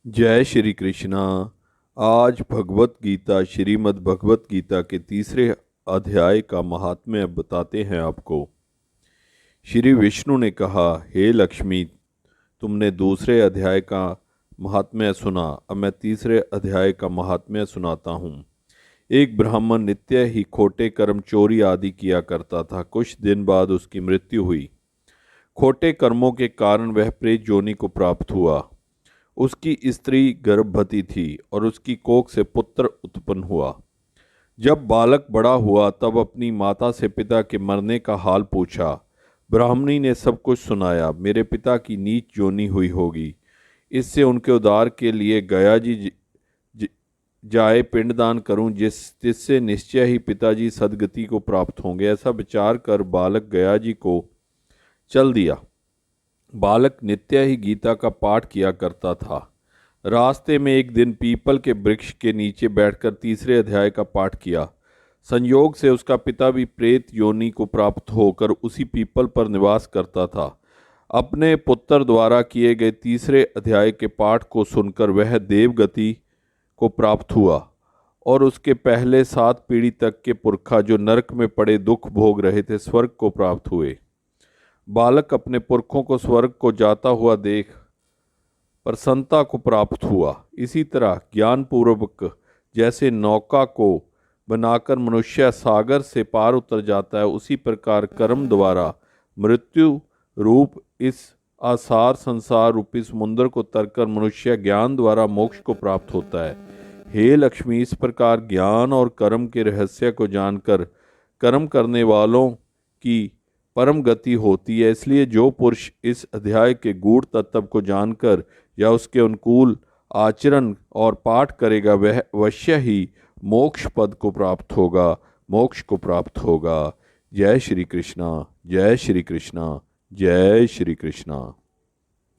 जय श्री कृष्णा। आज भगवत गीता श्रीमद् भगवत गीता के तीसरे अध्याय का महात्म्य बताते हैं आपको। श्री विष्णु ने कहा, हे लक्ष्मी, तुमने दूसरे अध्याय का महात्म्य सुना, अब मैं तीसरे अध्याय का महात्म्य सुनाता हूँ। एक ब्राह्मण नित्य ही खोटे कर्म, चोरी आदि किया करता था। कुछ दिन बाद उसकी मृत्यु हुई। खोटे कर्मों के कारण वह प्रेत योनि को प्राप्त हुआ। उसकी स्त्री गर्भवती थी और उसकी कोख से पुत्र उत्पन्न हुआ। जब बालक बड़ा हुआ तब अपनी माता से पिता के मरने का हाल पूछा। ब्राह्मणी ने सब कुछ सुनाया। मेरे पिता की नीच योनि हुई होगी, इससे उनके उद्धार के लिए गया जी जाए पिंडदान करूं, जिससे निश्चय ही पिताजी सदगति को प्राप्त होंगे। ऐसा विचार कर बालक गया जी को चल दिया। बालक नित्य ही गीता का पाठ किया करता था। रास्ते में एक दिन पीपल के वृक्ष के नीचे बैठकर तीसरे अध्याय का पाठ किया। संयोग से उसका पिता भी प्रेत योनि को प्राप्त होकर उसी पीपल पर निवास करता था। अपने पुत्र द्वारा किए गए तीसरे अध्याय के पाठ को सुनकर वह देवगति को प्राप्त हुआ और उसके पहले 7 पीढ़ी तक के पुरखा जो नरक में पड़े दुख भोग रहे थे, स्वर्ग को प्राप्त हुए। बालक अपने पुरखों को स्वर्ग को जाता हुआ देख प्रसन्नता को प्राप्त हुआ। इसी तरह ज्ञानपूर्वक जैसे नौका को बनाकर मनुष्य सागर से पार उतर जाता है, उसी प्रकार कर्म द्वारा मृत्यु रूप इस आसार संसार रूपी समुद्र को तरकर मनुष्य ज्ञान द्वारा मोक्ष को प्राप्त होता है। हे लक्ष्मी, इस प्रकार ज्ञान और कर्म के रहस्य को जानकर कर्म करने वालों की परम गति होती है। इसलिए जो पुरुष इस अध्याय के गूढ़ तत्व को जानकर या उसके अनुकूल आचरण और पाठ करेगा, वह अवश्य ही मोक्ष पद को प्राप्त होगा, मोक्ष को प्राप्त होगा। जय श्री कृष्णा, जय श्री कृष्णा, जय श्री कृष्णा।